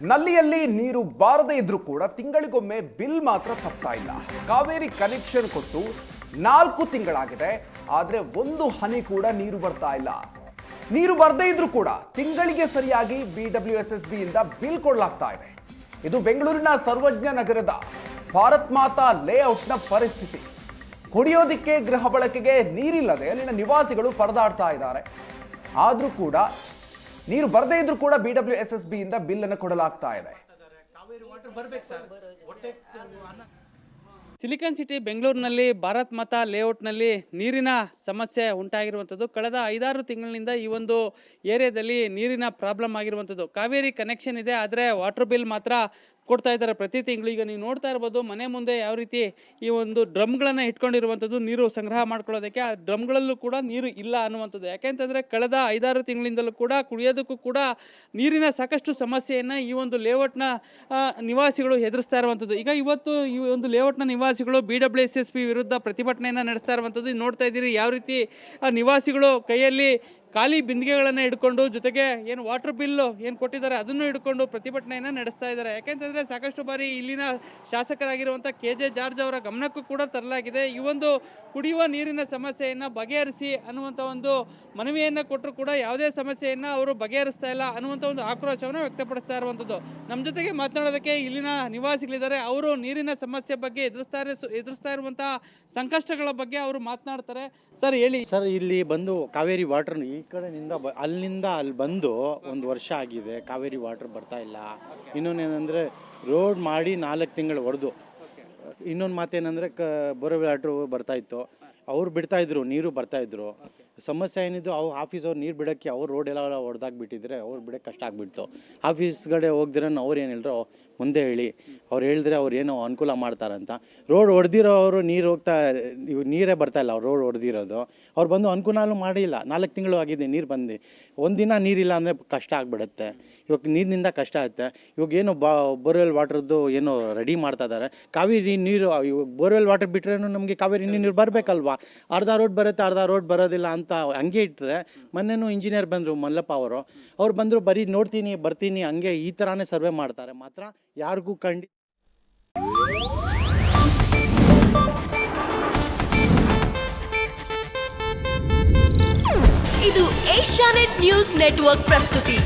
ನಲ್ಲಿಯಲ್ಲಿ ನೀರು ಬಾರದೇ ಇದ್ರೂ ಕೂಡ ತಿಂಗಳಿಗೊಮ್ಮೆ ಬಿಲ್ ಮಾತ್ರ ತಪ್ತಾ ಇಲ್ಲ. ಕಾವೇರಿ ಕನೆಕ್ಷನ್ ಕೊಟ್ಟು 4 ತಿಂಗಳಾಗಿದೆ, ಆದ್ರೆ ಒಂದು ಹನಿ ಕೂಡ ನೀರು ಬರ್ತಾ ಇಲ್ಲ. ನೀರು ಬರದೇ ಇದ್ರೂ ಕೂಡ ತಿಂಗಳಿಗೆ ಸರಿಯಾಗಿ BWSSB ಇಂದ ಬಿಲ್ ಕೊಡಲಾಗ್ತಾ ಇದೆ. ಇದು ಬೆಂಗಳೂರಿನ ಸರ್ವಜ್ಞ ನಗರದ ಭಾರತ್ ಮಾತಾ ಲೇಔಟ್ನ ಪರಿಸ್ಥಿತಿ. ಕುಡಿಯೋದಿಕ್ಕೆ ಗೃಹ ಬಳಕೆಗೆ ನೀರಿಲ್ಲದೆ ಅಲ್ಲಿನ ನಿವಾಸಿಗಳು ಪರದಾಡ್ತಾ ಇದ್ದಾರೆ. ಆದ್ರೂ ಕೂಡ ನೀರು ಬರದೇ ಇದ್ರೂ ಕೂಡ BWSSB ಇಂದ ಬಿಲ್ ಅನ್ನು ಕೊಡಲಾಗ್ತಾ ಇದೆ. ಸಿಲಿಕಾನ್ ಸಿಟಿ ಬೆಂಗಳೂರಿನಲ್ಲಿ ಭಾರತ್ ಮಾತಾ ಲೇಔಟ್ನಲ್ಲಿ ನೀರಿನ ಸಮಸ್ಯೆ ಉಂಟಾಗಿರುವಂಥದ್ದು. ಕಳೆದ 5-6 ತಿಂಗಳಿನಿಂದ ಈ ಒಂದು ಏರಿಯಾದಲ್ಲಿ ನೀರಿನ ಪ್ರಾಬ್ಲಮ್ ಆಗಿರುವಂಥದ್ದು. ಕಾವೇರಿ ಕನೆಕ್ಷನ್ ಇದೆ, ಆದರೆ ವಾಟರ್ ಬಿಲ್ ಮಾತ್ರ ಕೊಡ್ತಾ ಇದ್ದಾರೆ ಪ್ರತಿ ತಿಂಗಳು. ಈಗ ನೀವು ನೋಡ್ತಾ ಇರ್ಬೋದು ಮನೆ ಮುಂದೆ ಯಾವ ರೀತಿ ಈ ಒಂದು ಡ್ರಮ್ಗಳನ್ನು ಇಟ್ಕೊಂಡಿರುವಂಥದ್ದು ನೀರು ಸಂಗ್ರಹ ಮಾಡ್ಕೊಳ್ಳೋದಕ್ಕೆ. ಆ ಡ್ರಮ್ಗಳಲ್ಲೂ ಕೂಡ ನೀರು ಇಲ್ಲ ಅನ್ನುವಂಥದ್ದು. ಯಾಕೆಂತಂದರೆ ಕಳೆದ 5-6 ತಿಂಗಳಿಂದಲೂ ಕೂಡ ಕುಡಿಯೋದಕ್ಕೂ ಕೂಡ ನೀರಿನ ಸಾಕಷ್ಟು ಸಮಸ್ಯೆಯನ್ನು ಈ ಒಂದು ಲೇಔಟ್ನ ನಿವಾಸಿಗಳು ಎದುರಿಸ್ತಾ ಇರುವಂಥದ್ದು. ಈಗ ಇವತ್ತು ಈ ಒಂದು ಲೇಔಟ್ನ ನಿವಾಸಿಗಳು BWSSB ವಿರುದ್ಧ ಪ್ರತಿಭಟನೆಯನ್ನು ನಡೆಸ್ತಾ ಇರುವಂಥದ್ದು. ನೋಡ್ತಾ ಇದ್ದೀರಿ ಯಾವ ರೀತಿ ನಿವಾಸಿಗಳು ಕೈಯಲ್ಲಿ ಖಾಲಿ ಬಿಂದಿಗೆಗಳನ್ನು ಹಿಡ್ಕೊಂಡು, ಜೊತೆಗೆ ಏನು ವಾಟರ್ ಬಿಲ್ಲು ಏನು ಕೊಟ್ಟಿದ್ದಾರೆ ಅದನ್ನು ಹಿಡ್ಕೊಂಡು ಪ್ರತಿಭಟನೆಯನ್ನು ನಡೆಸ್ತಾ ಇದ್ದಾರೆ. ಯಾಕೆಂತಂದರೆ ಸಾಕಷ್ಟು ಬಾರಿ ಇಲ್ಲಿನ ಶಾಸಕರಾಗಿರುವಂಥ KJ ಜಾರ್ಜ್ ಅವರ ಗಮನಕ್ಕೂ ಕೂಡ ತರಲಾಗಿದೆ. ಈ ಒಂದು ಕುಡಿಯುವ ನೀರಿನ ಸಮಸ್ಯೆಯನ್ನು ಬಗೆಹರಿಸಿ ಅನ್ನುವಂಥ ಒಂದು ಮನವಿಯನ್ನು ಕೊಟ್ಟರು ಕೂಡ ಯಾವುದೇ ಸಮಸ್ಯೆಯನ್ನು ಅವರು ಬಗೆಹರಿಸ್ತಾ ಇಲ್ಲ ಅನ್ನುವಂಥ ಒಂದು ಆಕ್ರೋಶವನ್ನು ವ್ಯಕ್ತಪಡಿಸ್ತಾ ಇರುವಂಥದ್ದು. ನಮ್ಮ ಜೊತೆಗೆ ಮಾತನಾಡೋದಕ್ಕೆ ಇಲ್ಲಿನ ನಿವಾಸಿಗಳಿದ್ದಾರೆ. ಅವರು ನೀರಿನ ಸಮಸ್ಯೆ ಬಗ್ಗೆ ಎದುರಿಸ್ತಾ ಇರುವಂಥ ಸಂಕಷ್ಟಗಳ ಬಗ್ಗೆ ಅವರು ಮಾತನಾಡ್ತಾರೆ. ಸರ್ ಹೇಳಿ ಸರ್, ಇಲ್ಲಿ ಬಂದು ಕಾವೇರಿ ವಾಟರ್ ಈ ಕಡೆಯಿಂದ ಅಲ್ಲಿಂದ ಅಲ್ಲಿ ಬಂದು 1 ವರ್ಷ ಆಗಿದೆ. ಕಾವೇರಿ ವಾಟರ್ ಬರ್ತಾ ಇಲ್ಲ. ಇನ್ನೊಂದೇನೆಂದರೆ ರೋಡ್ ಮಾಡಿ 4 ತಿಂಗಳು ಹೊಡೆದು. ಇನ್ನೊಂದು ಮಾತೇನೆಂದರೆ ಬೋರ್ವೆಲ್ ವಾಟ್ರು ಬರ್ತಾಯಿತ್ತು, ಅವ್ರು ಬಿಡ್ತಾಯಿದ್ರು, ನೀರು ಬರ್ತಾಯಿದ್ರು. ಸಮಸ್ಯೆ ಏನಿದ್ದು ಆಫೀಸವ್ರು ನೀರು ಬಿಡೋಕ್ಕೆ ಅವ್ರು ರೋಡ್ ಎಲ್ಲ ಹೊಡೆದಾಕ್ಬಿಟ್ಟಿದ್ರೆ ಅವ್ರು ಬಿಡೋಕ್ಕೆ ಕಷ್ಟ ಆಗಿಬಿಡ್ತು. ಆಫೀಸ್ಗಡೆ ಹೋಗ್ದಿರ ಅವ್ರು ಏನು ಹೇಳಿದ್ರು ಮುಂದೆ ಹೇಳಿ, ಅವ್ರು ಹೇಳಿದ್ರೆ ಅವ್ರು ಏನೋ ಅನುಕೂಲ ಮಾಡ್ತಾರಂತ. ರೋಡ್ ಹೊಡೆದಿರೋ ಅವರು ನೀರು ಹೋಗ್ತಾ ನೀರೇ ಬರ್ತಾಯಿಲ್ಲ. ಅವ್ರು ರೋಡ್ ಹೊಡೆದಿರೋದು ಅವ್ರು ಬಂದು ಅನುಕೂಲನೂ ಮಾಡಿಲ್ಲ. 4 ತಿಂಗಳು ಆಗಿದೆ ನೀರು ಬಂದು. ಒಂದಿನ ನೀರಿಲ್ಲ ಅಂದರೆ ಕಷ್ಟ ಆಗಿಬಿಡುತ್ತೆ. ಇವಾಗ ನೀರಿನಿಂದ ಕಷ್ಟ ಆಗುತ್ತೆ. ಇವಾಗ ಏನು ಬೋರ್ವೆಲ್ ವಾಟ್ರದ್ದು ಏನೋ ರೆಡಿ ಮಾಡ್ತಾ ಇದ್ದಾರೆ. ಕಾವೇರಿ ನೀರು ಇವಾಗ ಬೋರ್ವೆಲ್ ವಾಟರ್ ಬಿಟ್ಟರೆ ನಮಗೆ ಕಾವೇರಿ ನೀರು ಬರಬೇಕಲ್ವಾ? ಅರ್ಧ ರೋಡ್ ಬರುತ್ತೆ, ಅರ್ಧ ರೋಡ್ ಬರೋದಿಲ್ಲ ಅಂತ ಹಂಗೆ ಇಟ್ಟರೆ. ಮೊನ್ನೆನೂ ಇಂಜಿನಿಯರ್ ಬಂದರು, ಮಲ್ಲಪ್ಪ ಅವ್ರು ಬಂದರು, ಬರೀ ನೋಡ್ತೀನಿ ಬರ್ತೀನಿ ಹಂಗೆ ಈ ಥರನೇ ಸರ್ವೆ ಮಾಡ್ತಾರೆ. ಮಾತ್ರ ಯಾರಿಗೂ ಇದು ಏಷ್ಯಾನೆಟ್ ನ್ಯೂಸ್ ನೆಟ್ವರ್ಕ್ ಪ್ರಸ್ತುತಿ.